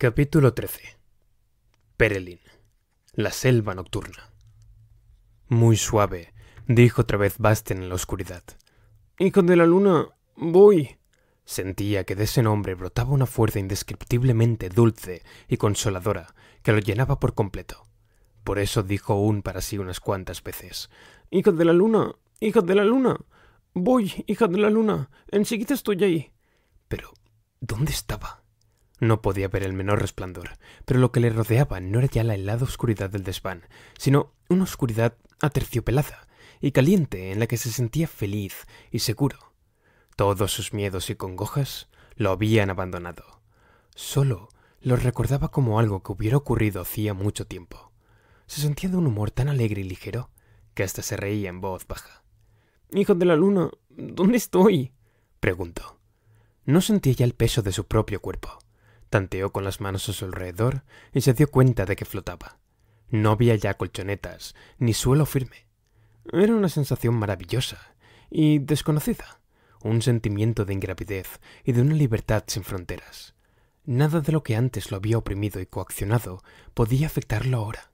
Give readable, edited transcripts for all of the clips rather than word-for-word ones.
Capítulo 13. Perelin. La selva nocturna. Muy suave, dijo otra vez Bastian en la oscuridad. «Hijo de la luna, voy». Sentía que de ese nombre brotaba una fuerza indescriptiblemente dulce y consoladora que lo llenaba por completo. Por eso dijo aún para sí unas cuantas veces: «Hija de la luna, hija de la luna, voy, hija de la luna, enseguida estoy ahí». Pero, ¿dónde estaba? No podía ver el menor resplandor, pero lo que le rodeaba no era ya la helada oscuridad del desván, sino una oscuridad aterciopelada y caliente en la que se sentía feliz y seguro. Todos sus miedos y congojas lo habían abandonado. Solo los recordaba como algo que hubiera ocurrido hacía mucho tiempo. Se sentía de un humor tan alegre y ligero que hasta se reía en voz baja. «Hijo de la luna, ¿dónde estoy?», preguntó. No sentía ya el peso de su propio cuerpo. Tanteó con las manos a su alrededor y se dio cuenta de que flotaba. No había ya colchonetas ni suelo firme. Era una sensación maravillosa y desconocida, un sentimiento de ingravidez y de una libertad sin fronteras. Nada de lo que antes lo había oprimido y coaccionado podía afectarlo ahora.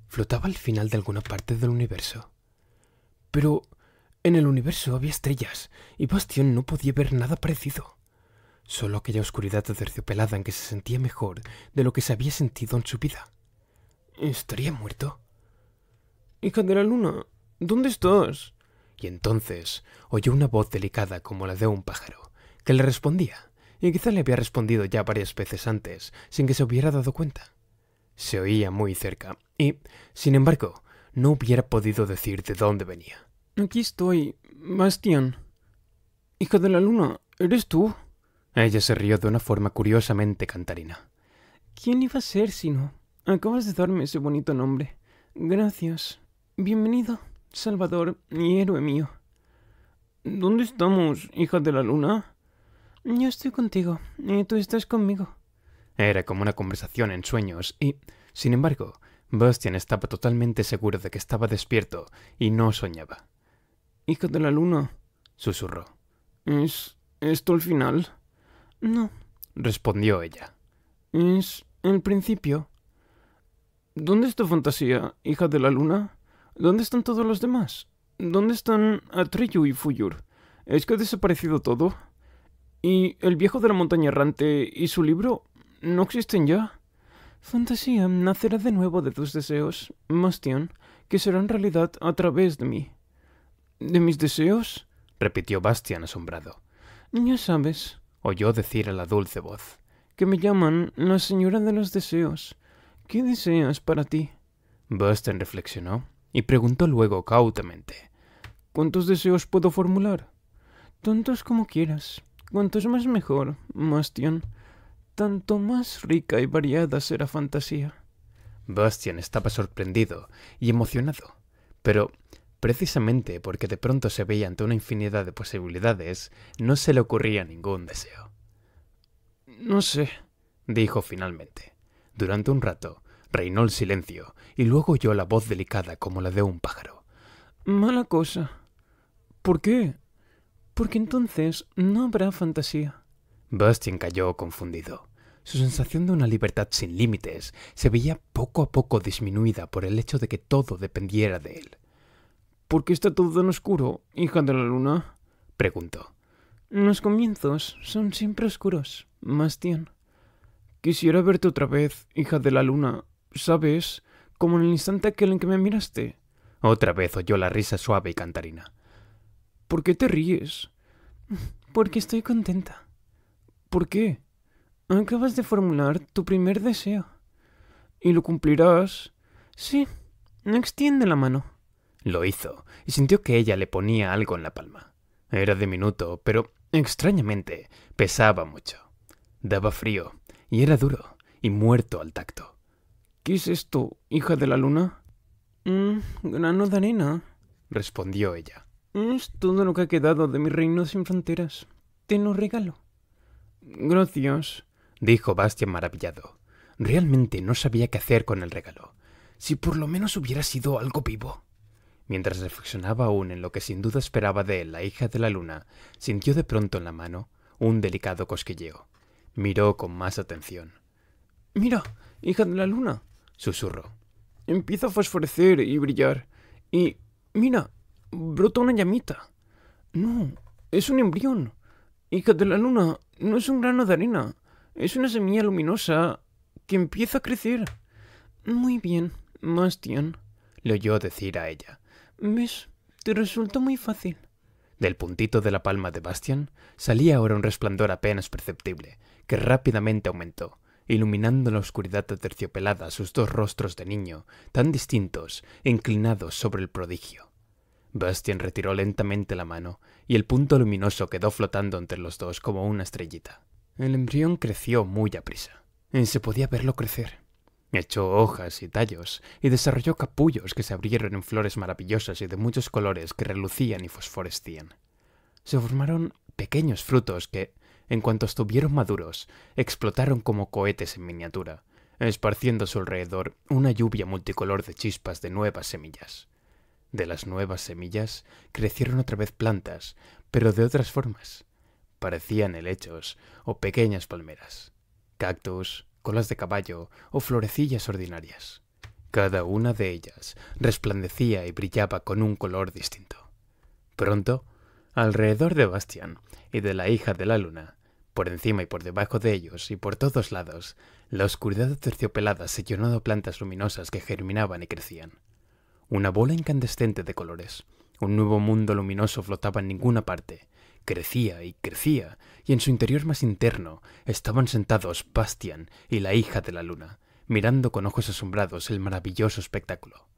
¿Flotaba al final de alguna parte del universo? Pero en el universo había estrellas y Bastian no podía ver nada parecido. Solo aquella oscuridad aterciopelada en que se sentía mejor de lo que se había sentido en su vida. ¿Estaría muerto? «Hija de la luna, ¿dónde estás?». Y entonces oyó una voz delicada como la de un pájaro, que le respondía, y quizá le había respondido ya varias veces antes, sin que se hubiera dado cuenta. Se oía muy cerca, y, sin embargo, no hubiera podido decir de dónde venía. «Aquí estoy, Bastian». «Hija de la luna, ¿eres tú?». Ella se rió de una forma curiosamente cantarina. «¿Quién iba a ser sino? Acabas de darme ese bonito nombre. Gracias. Bienvenido, Salvador y héroe mío». «¿Dónde estamos, hija de la luna?». «Yo estoy contigo y tú estás conmigo». Era como una conversación en sueños y, sin embargo, Bastian estaba totalmente seguro de que estaba despierto y no soñaba. «Hija de la luna», susurró. «¿Es esto el final?». «No», respondió ella. «Es el principio». «¿Dónde está Fantasía, hija de la luna? ¿Dónde están todos los demás? ¿Dónde están Atreyu y Fuyur? ¿Es que ha desaparecido todo? ¿Y el viejo de la montaña errante y su libro no existen ya? Fantasía nacerá de nuevo de tus deseos, Bastian, que serán realidad a través de mí». «¿De mis deseos?», repitió Bastian asombrado. «Ya sabes», oyó decir a la dulce voz, «que me llaman la señora de los deseos. ¿Qué deseas para ti?». Bastian reflexionó y preguntó luego cautamente: «¿Cuántos deseos puedo formular?». «Tantos como quieras. Cuantos más mejor, Bastian. Tanto más rica y variada será Fantasía». Bastian estaba sorprendido y emocionado, pero precisamente porque de pronto se veía ante una infinidad de posibilidades, no se le ocurría ningún deseo. «No sé», dijo finalmente. Durante un rato reinó el silencio y luego oyó la voz delicada como la de un pájaro. «Mala cosa». «¿Por qué?». «Porque entonces no habrá fantasía». Bastian cayó confundido. Su sensación de una libertad sin límites se veía poco a poco disminuida por el hecho de que todo dependiera de él. «¿Por qué está todo tan oscuro, hija de la luna?», preguntó. «Los comienzos son siempre oscuros, Bastian». «Quisiera verte otra vez, hija de la luna, ¿sabes? Como en el instante aquel en que me miraste». Otra vez oyó la risa suave y cantarina. «¿Por qué te ríes?». «Porque estoy contenta». «¿Por qué?». «Acabas de formular tu primer deseo». «¿Y lo cumplirás?». «Sí. Extiende la mano». Lo hizo y sintió que ella le ponía algo en la palma. Era diminuto, pero, extrañamente, pesaba mucho. Daba frío y era duro y muerto al tacto. «¿Qué es esto, hija de la luna?». «Grano de arena», respondió ella. «Es todo lo que ha quedado de mi reino sin fronteras. Te lo regalo». «Gracias», dijo Bastian maravillado. Realmente no sabía qué hacer con el regalo. Si por lo menos hubiera sido algo vivo. Mientras reflexionaba aún en lo que sin duda esperaba de él la hija de la luna, sintió de pronto en la mano un delicado cosquilleo. Miró con más atención. Mira, hija de la luna, susurró. Empieza a fosforecer y brillar. Y, mira, brota una llamita. No, es un embrión. Hija de la luna, no es un grano de arena. Es una semilla luminosa que empieza a crecer. Muy bien, Bastian, le oyó decir a ella. ¿Ves? Te resulta muy fácil. Del puntito de la palma de Bastian salía ahora un resplandor apenas perceptible, que rápidamente aumentó, iluminando en la oscuridad aterciopelada sus dos rostros de niño, tan distintos, inclinados sobre el prodigio. Bastian retiró lentamente la mano, y el punto luminoso quedó flotando entre los dos como una estrellita. El embrión creció muy aprisa, y se podía verlo crecer. Echó hojas y tallos, y desarrolló capullos que se abrieron en flores maravillosas y de muchos colores que relucían y fosforescían. Se formaron pequeños frutos que, en cuanto estuvieron maduros, explotaron como cohetes en miniatura, esparciendo a su alrededor una lluvia multicolor de chispas de nuevas semillas. De las nuevas semillas crecieron otra vez plantas, pero de otras formas. Parecían helechos o pequeñas palmeras, cactus, colas de caballo o florecillas ordinarias. Cada una de ellas resplandecía y brillaba con un color distinto. Pronto, alrededor de Bastian y de la hija de la luna, por encima y por debajo de ellos y por todos lados, la oscuridad aterciopelada se llenó de plantas luminosas que germinaban y crecían. Una bola incandescente de colores, un nuevo mundo luminoso flotaba en ninguna parte, crecía y crecía, y en su interior más interno estaban sentados Bastian y la hija de la luna, mirando con ojos asombrados el maravilloso espectáculo.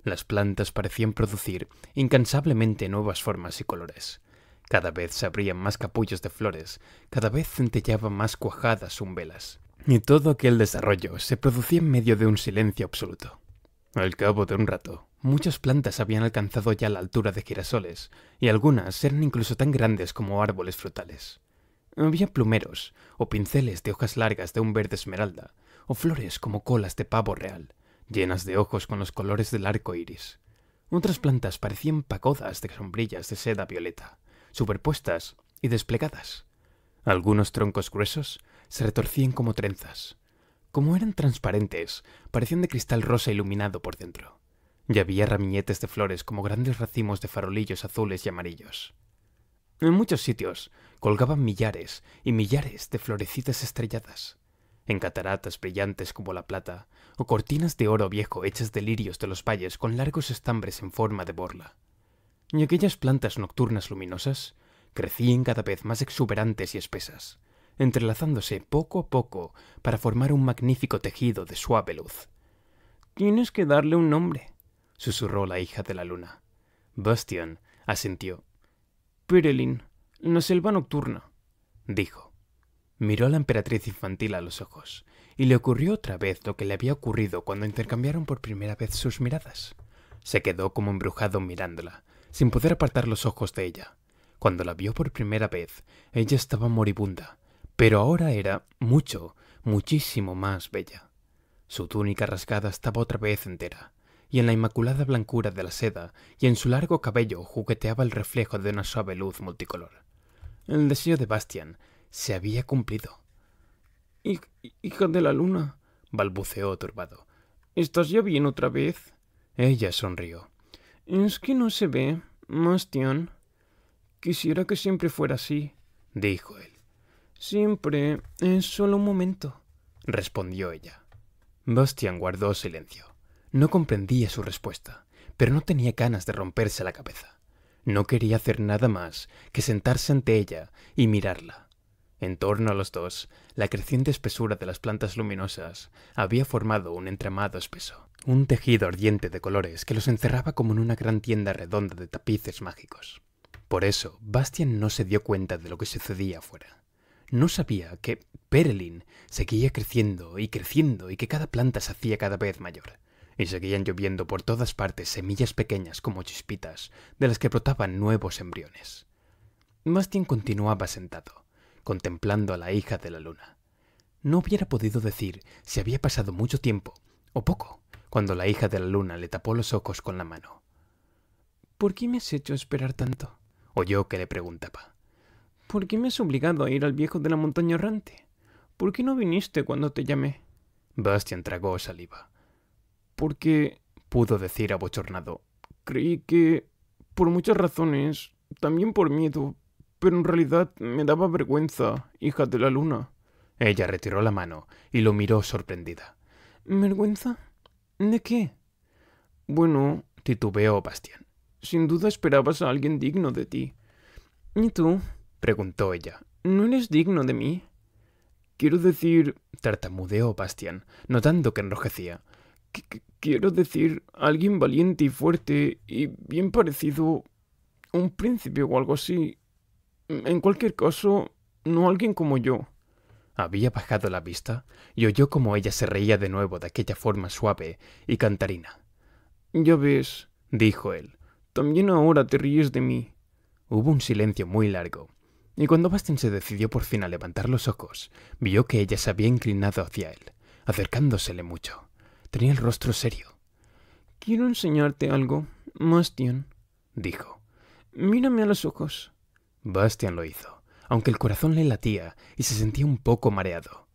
Las plantas parecían producir incansablemente nuevas formas y colores. Cada vez se abrían más capullos de flores, cada vez centellaban más cuajadas umbelas. Y todo aquel desarrollo se producía en medio de un silencio absoluto. Al cabo de un rato, muchas plantas habían alcanzado ya la altura de girasoles, y algunas eran incluso tan grandes como árboles frutales. Había plumeros, o pinceles de hojas largas de un verde esmeralda, o flores como colas de pavo real, llenas de ojos con los colores del arco iris. Otras plantas parecían pagodas de sombrillas de seda violeta, superpuestas y desplegadas. Algunos troncos gruesos se retorcían como trenzas. Como eran transparentes, parecían de cristal rosa iluminado por dentro. Y había ramilletes de flores como grandes racimos de farolillos azules y amarillos. En muchos sitios colgaban millares y millares de florecitas estrelladas, en cataratas brillantes como la plata, o cortinas de oro viejo hechas de lirios de los valles con largos estambres en forma de borla. Y aquellas plantas nocturnas luminosas crecían cada vez más exuberantes y espesas, entrelazándose poco a poco para formar un magnífico tejido de suave luz. «Tienes que darle un nombre», susurró la hija de la luna. Bastian asintió. «Perelin, la selva nocturna», dijo. Miró a la emperatriz infantil a los ojos, y le ocurrió otra vez lo que le había ocurrido cuando intercambiaron por primera vez sus miradas. Se quedó como embrujado mirándola, sin poder apartar los ojos de ella. Cuando la vio por primera vez, ella estaba moribunda, pero ahora era muchísimo más bella. Su túnica rasgada estaba otra vez entera, y en la inmaculada blancura de la seda y en su largo cabello jugueteaba el reflejo de una suave luz multicolor. El deseo de Bastian se había cumplido. «Hija de la luna», balbuceó turbado. «¿Estás ya bien otra vez?» Ella sonrió. «Es que no se ve, Bastian. Quisiera que siempre fuera así», dijo él. «Siempre es solo un momento», respondió ella. Bastian guardó silencio. No comprendía su respuesta, pero no tenía ganas de romperse la cabeza. No quería hacer nada más que sentarse ante ella y mirarla. En torno a los dos, la creciente espesura de las plantas luminosas había formado un entramado espeso, un tejido ardiente de colores que los encerraba como en una gran tienda redonda de tapices mágicos. Por eso, Bastian no se dio cuenta de lo que sucedía afuera. No sabía que Perelin seguía creciendo y que cada planta se hacía cada vez mayor, y seguían lloviendo por todas partes semillas pequeñas como chispitas, de las que brotaban nuevos embriones. Bastian continuaba sentado, contemplando a la hija de la luna. No hubiera podido decir si había pasado mucho tiempo o poco, cuando la hija de la luna le tapó los ojos con la mano. «¿Por qué me has hecho esperar tanto?», oyó que le preguntaba. «¿Por qué me has obligado a ir al viejo de la montaña errante? ¿Por qué no viniste cuando te llamé?» Bastian tragó saliva. Porque, pudo decir abochornado, creí que, por muchas razones, también por miedo, pero en realidad me daba vergüenza, hija de la luna. Ella retiró la mano y lo miró sorprendida. ¿Vergüenza? ¿De qué? Bueno, titubeó Bastian. Sin duda esperabas a alguien digno de ti. ¿Y tú? Preguntó ella. ¿No eres digno de mí? Quiero decir, tartamudeó Bastian, notando que enrojecía. Quiero decir, alguien valiente y fuerte y bien parecido a un príncipe o algo así. En cualquier caso, no alguien como yo. Había bajado la vista y oyó como ella se reía de nuevo de aquella forma suave y cantarina. Ya ves, dijo él, también ahora te ríes de mí. Hubo un silencio muy largo, y cuando Bastian se decidió por fin a levantar los ojos, vio que ella se había inclinado hacia él, acercándosele mucho. Tenía el rostro serio. Quiero enseñarte algo, Bastian, dijo. Mírame a los ojos. Bastian lo hizo, aunque el corazón le latía y se sentía un poco mareado.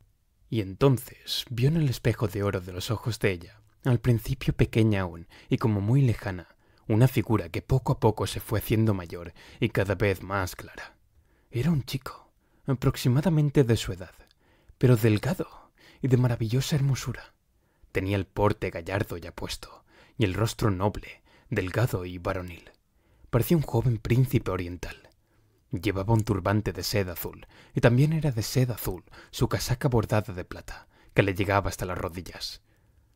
Y entonces vio en el espejo de oro de los ojos de ella, al principio pequeña aún y como muy lejana, una figura que poco a poco se fue haciendo mayor y cada vez más clara. Era un chico, aproximadamente de su edad, pero delgado y de maravillosa hermosura. Tenía el porte gallardo y apuesto, y el rostro noble, delgado y varonil. Parecía un joven príncipe oriental. Llevaba un turbante de seda azul, y también era de seda azul su casaca bordada de plata, que le llegaba hasta las rodillas.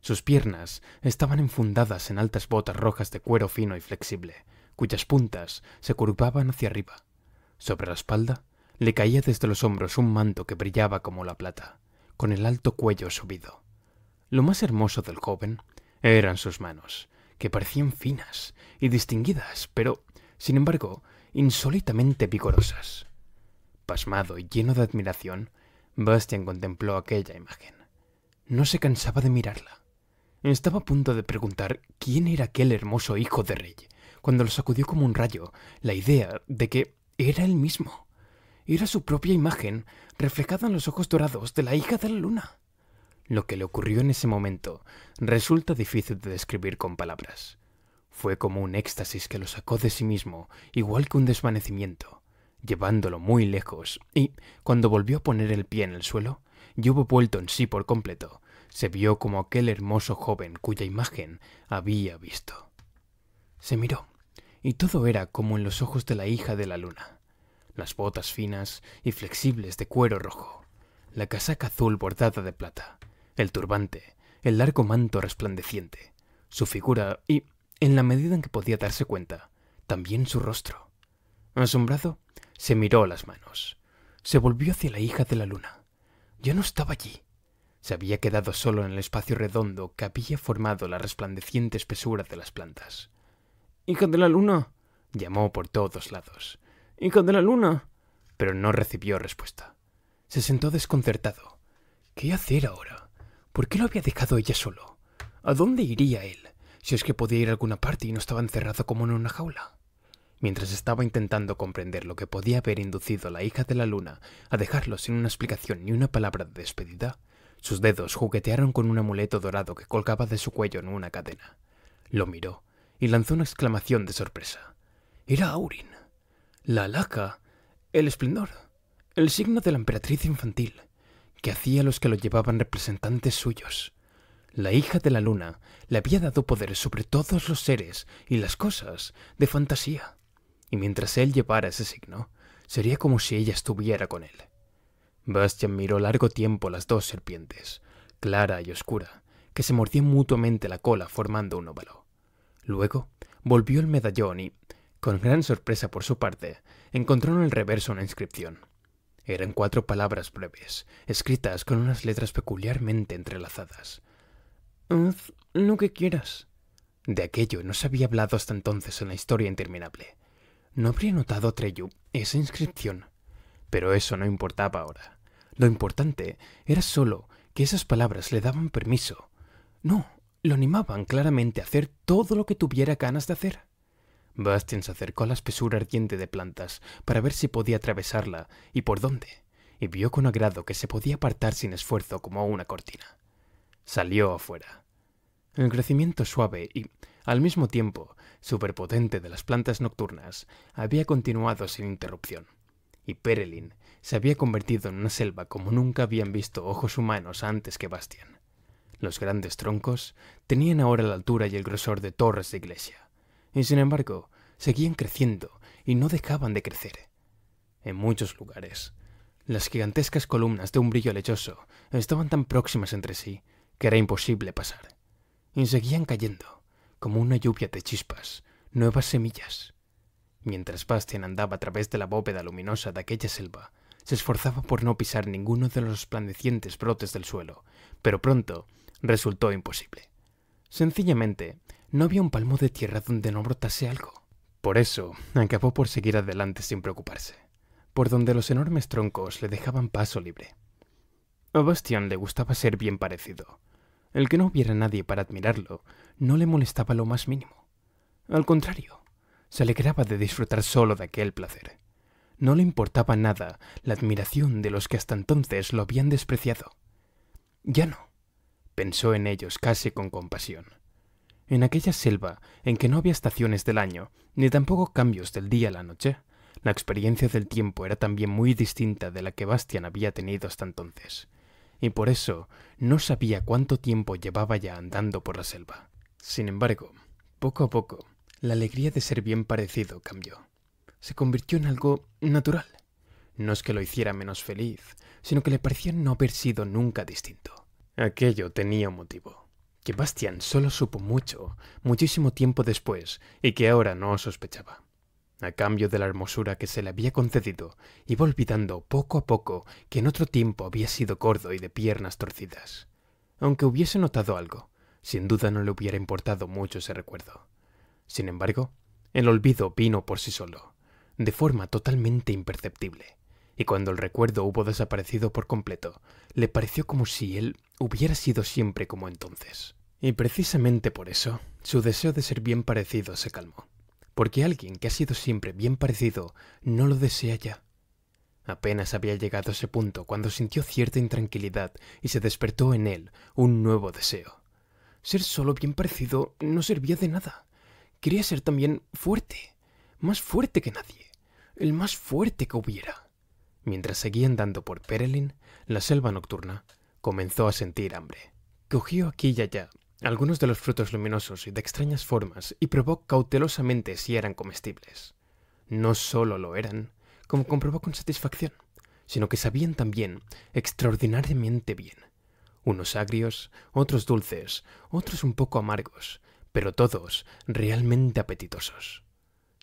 Sus piernas estaban enfundadas en altas botas rojas de cuero fino y flexible, cuyas puntas se curvaban hacia arriba. Sobre la espalda le caía desde los hombros un manto que brillaba como la plata, con el alto cuello subido. Lo más hermoso del joven eran sus manos, que parecían finas y distinguidas, pero, sin embargo, insólitamente vigorosas. Pasmado y lleno de admiración, Bastian contempló aquella imagen. No se cansaba de mirarla. Estaba a punto de preguntar quién era aquel hermoso hijo de rey, cuando lo sacudió como un rayo la idea de que era él mismo. Era su propia imagen, reflejada en los ojos dorados de la hija de la luna. Lo que le ocurrió en ese momento resulta difícil de describir con palabras. Fue como un éxtasis que lo sacó de sí mismo, igual que un desvanecimiento, llevándolo muy lejos, y, cuando volvió a poner el pie en el suelo, y hubo vuelto en sí por completo, se vio como aquel hermoso joven cuya imagen había visto. Se miró, y todo era como en los ojos de la hija de la luna. Las botas finas y flexibles de cuero rojo, la casaca azul bordada de plata, el turbante, el largo manto resplandeciente, su figura y, en la medida en que podía darse cuenta, también su rostro. Asombrado, se miró las manos. Se volvió hacia la hija de la luna. Ya no estaba allí. Se había quedado solo en el espacio redondo que había formado la resplandeciente espesura de las plantas. «¡Hija de la luna!», llamó por todos lados. «¡Hija de la luna!», pero no recibió respuesta. Se sentó desconcertado. ¿Qué hacer ahora? ¿Por qué lo había dejado ella solo? ¿A dónde iría él, si es que podía ir a alguna parte y no estaba encerrado como en una jaula? Mientras estaba intentando comprender lo que podía haber inducido a la hija de la luna a dejarlo sin una explicación ni una palabra de despedida, sus dedos juguetearon con un amuleto dorado que colgaba de su cuello en una cadena. Lo miró y lanzó una exclamación de sorpresa. Era Aurin. La alhaja, el esplendor, el signo de la emperatriz infantil, que hacía a los que lo llevaban representantes suyos. La hija de la luna le había dado poder sobre todos los seres y las cosas de fantasía, y mientras él llevara ese signo, sería como si ella estuviera con él. Bastian miró largo tiempo las dos serpientes, clara y oscura, que se mordían mutuamente la cola formando un óvalo. Luego volvió el medallón y, con gran sorpresa por su parte, encontró en el reverso una inscripción. Eran 4 palabras breves, escritas con unas letras peculiarmente entrelazadas. «Haz lo que quieras». De aquello no se había hablado hasta entonces en la historia interminable. ¿No habría notado Treyu esa inscripción? Pero eso no importaba ahora. Lo importante era solo que esas palabras le daban permiso. No, lo animaban claramente a hacer todo lo que tuviera ganas de hacer. Bastian se acercó a la espesura ardiente de plantas para ver si podía atravesarla y por dónde, y vio con agrado que se podía apartar sin esfuerzo como una cortina. Salió afuera. El crecimiento suave y, al mismo tiempo, superpotente de las plantas nocturnas había continuado sin interrupción, y Perelin se había convertido en una selva como nunca habían visto ojos humanos antes que Bastian. Los grandes troncos tenían ahora la altura y el grosor de torres de iglesia, y sin embargo seguían creciendo y no dejaban de crecer. En muchos lugares, las gigantescas columnas de un brillo lechoso estaban tan próximas entre sí que era imposible pasar, y seguían cayendo, como una lluvia de chispas, nuevas semillas. Mientras Bastian andaba a través de la bóveda luminosa de aquella selva, se esforzaba por no pisar ninguno de los resplandecientes brotes del suelo, pero pronto resultó imposible. Sencillamente, no había un palmo de tierra donde no brotase algo. Por eso, acabó por seguir adelante sin preocuparse, por donde los enormes troncos le dejaban paso libre. A Bastian le gustaba ser bien parecido. El que no hubiera nadie para admirarlo no le molestaba lo más mínimo. Al contrario, se alegraba de disfrutar solo de aquel placer. No le importaba nada la admiración de los que hasta entonces lo habían despreciado. Ya no. Pensó en ellos casi con compasión. En aquella selva en que no había estaciones del año, ni tampoco cambios del día a la noche, la experiencia del tiempo era también muy distinta de la que Bastian había tenido hasta entonces, y por eso no sabía cuánto tiempo llevaba ya andando por la selva. Sin embargo, poco a poco, la alegría de ser bien parecido cambió. Se convirtió en algo natural. No es que lo hiciera menos feliz, sino que le parecía no haber sido nunca distinto. Aquello tenía un motivo, que Bastian solo supo muchísimo tiempo después, y que ahora no sospechaba. A cambio de la hermosura que se le había concedido, iba olvidando poco a poco que en otro tiempo había sido gordo y de piernas torcidas. Aunque hubiese notado algo, sin duda no le hubiera importado mucho ese recuerdo. Sin embargo, el olvido vino por sí solo, de forma totalmente imperceptible, y cuando el recuerdo hubo desaparecido por completo, le pareció como si él hubiera sido siempre como entonces. Y precisamente por eso, su deseo de ser bien parecido se calmó, porque alguien que ha sido siempre bien parecido no lo desea ya. Apenas había llegado a ese punto cuando sintió cierta intranquilidad y se despertó en él un nuevo deseo. Ser solo bien parecido no servía de nada. Quería ser también fuerte, más fuerte que nadie, el más fuerte que hubiera. Mientras seguía andando por Perelin, la selva nocturna, comenzó a sentir hambre. Cogió aquí y allá algunos de los frutos luminosos y de extrañas formas y probó cautelosamente si eran comestibles. No solo lo eran, como comprobó con satisfacción, sino que sabían también extraordinariamente bien. Unos agrios, otros dulces, otros un poco amargos, pero todos realmente apetitosos.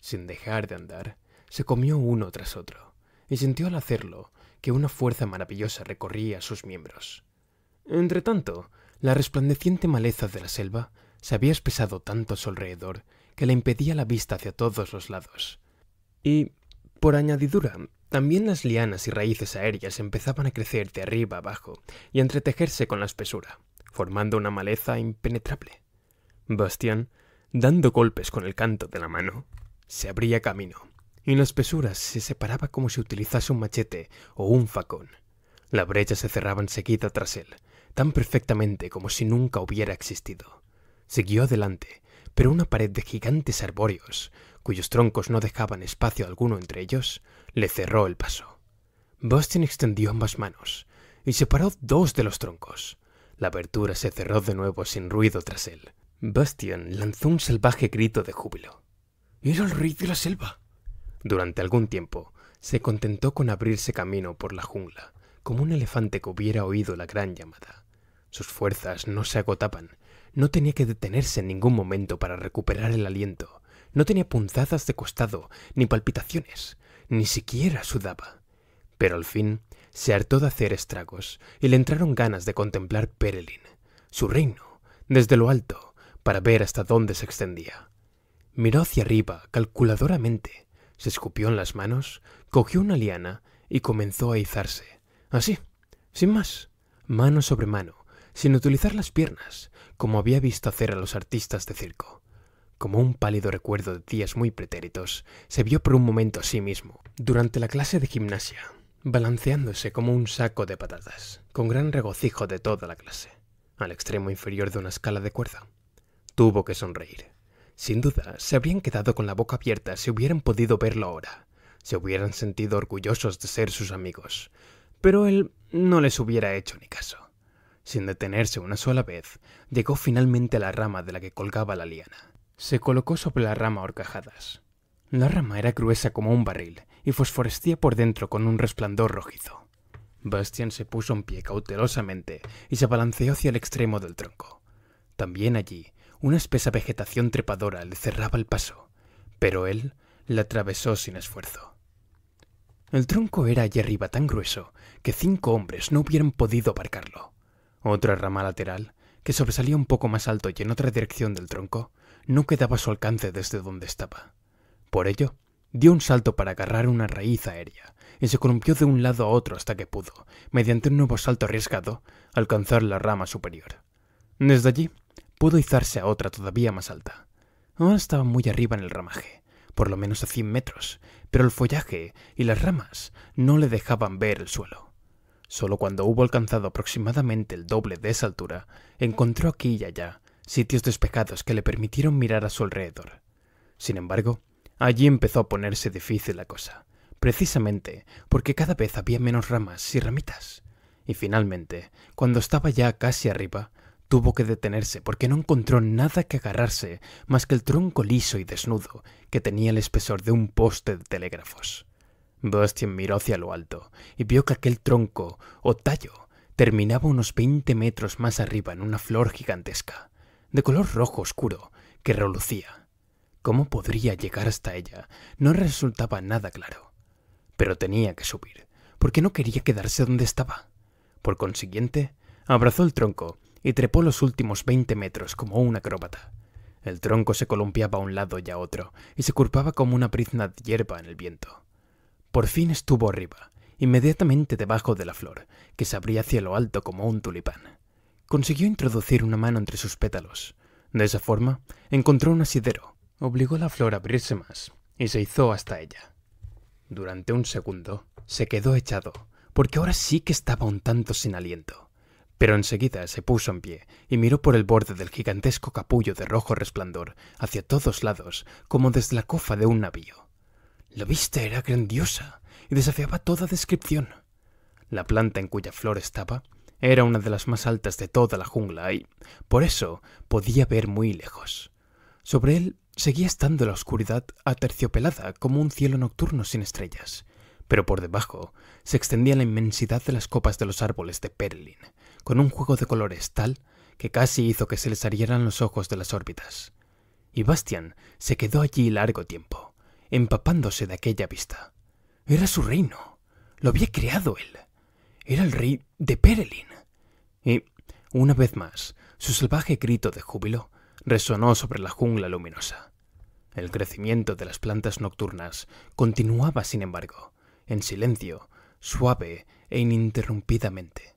Sin dejar de andar, se comió uno tras otro, y sintió al hacerlo que una fuerza maravillosa recorría sus miembros. Entretanto, la resplandeciente maleza de la selva se había espesado tanto a su alrededor que le impedía la vista hacia todos los lados. Y, por añadidura, también las lianas y raíces aéreas empezaban a crecer de arriba abajo y a entretejerse con la espesura, formando una maleza impenetrable. Bastian, dando golpes con el canto de la mano, se abría camino, y la espesura se separaba como si utilizase un machete o un facón. La brecha se cerraba enseguida tras él, tan perfectamente como si nunca hubiera existido. Siguió adelante, pero una pared de gigantes arbóreos, cuyos troncos no dejaban espacio alguno entre ellos, le cerró el paso. Bastian extendió ambas manos y separó dos de los troncos. La abertura se cerró de nuevo sin ruido tras él. Bastian lanzó un salvaje grito de júbilo. ¡Era el rey de la selva! Durante algún tiempo se contentó con abrirse camino por la jungla, como un elefante que hubiera oído la gran llamada. Sus fuerzas no se agotaban, no tenía que detenerse en ningún momento para recuperar el aliento, no tenía punzadas de costado, ni palpitaciones, ni siquiera sudaba. Pero al fin se hartó de hacer estragos y le entraron ganas de contemplar Perelin, su reino, desde lo alto, para ver hasta dónde se extendía. Miró hacia arriba calculadoramente, se escupió en las manos, cogió una liana y comenzó a izarse. Así, sin más, mano sobre mano, sin utilizar las piernas, como había visto hacer a los artistas de circo. Como un pálido recuerdo de días muy pretéritos, se vio por un momento a sí mismo, durante la clase de gimnasia, balanceándose como un saco de patatas, con gran regocijo de toda la clase. al extremo inferior de una escala de cuerda. Tuvo que sonreír. Sin duda, se habrían quedado con la boca abierta si hubieran podido verlo ahora. Se hubieran sentido orgullosos de ser sus amigos. Pero él no les hubiera hecho ni caso. Sin detenerse una sola vez, llegó finalmente a la rama de la que colgaba la liana. Se colocó sobre la rama a horcajadas. La rama era gruesa como un barril y fosforescía por dentro con un resplandor rojizo. Bastian se puso en pie cautelosamente y se balanceó hacia el extremo del tronco. También allí, una espesa vegetación trepadora le cerraba el paso, pero él la atravesó sin esfuerzo. El tronco era allí arriba tan grueso que 5 hombres no hubieran podido abarcarlo. Otra rama lateral, que sobresalía un poco más alto y en otra dirección del tronco, no quedaba a su alcance desde donde estaba. Por ello, dio un salto para agarrar una raíz aérea y se columpió de un lado a otro hasta que pudo, mediante un nuevo salto arriesgado, alcanzar la rama superior. Desde allí, pudo izarse a otra todavía más alta. Ahora estaba muy arriba en el ramaje, por lo menos a 100 metros, pero el follaje y las ramas no le dejaban ver el suelo. Solo cuando hubo alcanzado aproximadamente el doble de esa altura, encontró aquí y allá sitios despejados que le permitieron mirar a su alrededor. Sin embargo, allí empezó a ponerse difícil la cosa, precisamente porque cada vez había menos ramas y ramitas. Y finalmente, cuando estaba ya casi arriba, tuvo que detenerse porque no encontró nada que agarrarse más que el tronco liso y desnudo que tenía el espesor de un poste de telégrafos. Bastian miró hacia lo alto y vio que aquel tronco, o tallo, terminaba unos 20 metros más arriba en una flor gigantesca, de color rojo oscuro, que relucía. ¿Cómo podría llegar hasta ella? No resultaba nada claro. Pero tenía que subir, porque no quería quedarse donde estaba. Por consiguiente, abrazó el tronco y trepó los últimos 20 metros como un acróbata. El tronco se columpiaba a un lado y a otro, y se curvaba como una brizna de hierba en el viento. Por fin estuvo arriba, inmediatamente debajo de la flor, que se abría hacia lo alto como un tulipán. Consiguió introducir una mano entre sus pétalos. De esa forma, encontró un asidero. Obligó a la flor a abrirse más, y se izó hasta ella. Durante un segundo, se quedó echado, porque ahora sí que estaba un tanto sin aliento. Pero enseguida se puso en pie y miró por el borde del gigantesco capullo de rojo resplandor hacia todos lados, como desde la cofa de un navío. La vista era grandiosa y desafiaba toda descripción. La planta en cuya flor estaba era una de las más altas de toda la jungla y, por eso, podía ver muy lejos. Sobre él seguía estando la oscuridad aterciopelada como un cielo nocturno sin estrellas, pero por debajo se extendía la inmensidad de las copas de los árboles de Perelin, con un juego de colores tal que casi hizo que se les salieran los ojos de las órbitas. Y Bastian se quedó allí largo tiempo, empapándose de aquella vista. Era su reino. Lo había creado él. Era el rey de Perelin. Y, una vez más, su salvaje grito de júbilo resonó sobre la jungla luminosa. El crecimiento de las plantas nocturnas continuaba, sin embargo, en silencio, suave e ininterrumpidamente.